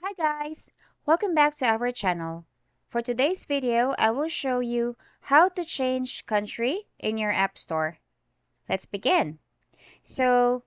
Hi guys! Welcome back to our channel. For today's video, I will show you how to change country in your App Store. Let's begin. So,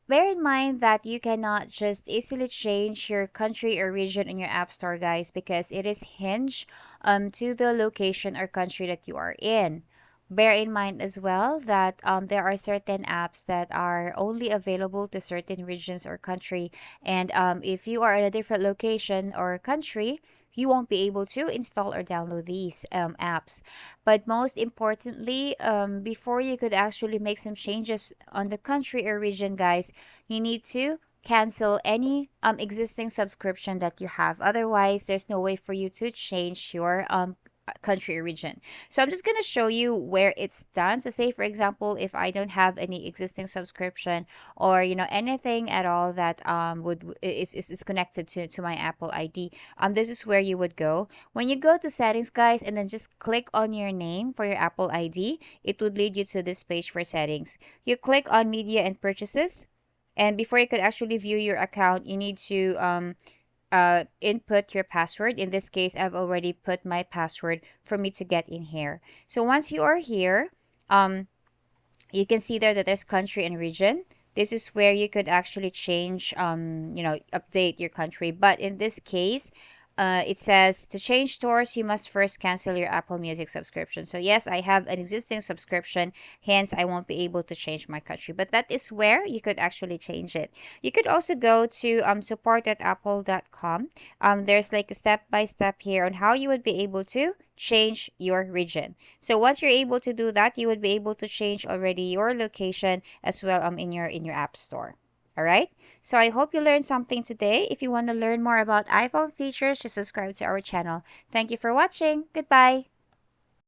bear in mind that you cannot just easily change your country or region in your App Store, guys, because it is hinged to the location or country that you are in. Bear in mind as well that there are certain apps that are only available to certain regions or country. And if you are in a different location or country, you won't be able to install or download these apps. But most importantly, before you could actually make some changes on the country or region, guys, you need to cancel any existing subscription that you have. Otherwise, there's no way for you to change your country or region. So I'm just going to show you where it's done. So say for example, if I don't have any existing subscription or anything at all that is connected to my Apple ID, this is where you would go. When you go to settings, guys, and then just click on your name for your Apple ID, it would lead you to this page for settings. You click on media and purchases, and before you could actually view your account, you need to input your password. In this case, I've already put my password for me to get in here. So once you are here, you can see there that there's country and region. This is where you could actually change, update your country. But in this case, it says to change stores, you must first cancel your Apple Music subscription. So yes, I have an existing subscription, hence I won't be able to change my country. But that is where you could actually change it. You could also go to support@apple.com. There's like a step-by-step here on how you would be able to change your region. So once you're able to do that, you would be able to change already your location as well in your app store. All right? So I hope you learned something today. If you want to learn more about iPhone features, just subscribe to our channel. Thank you for watching. Goodbye.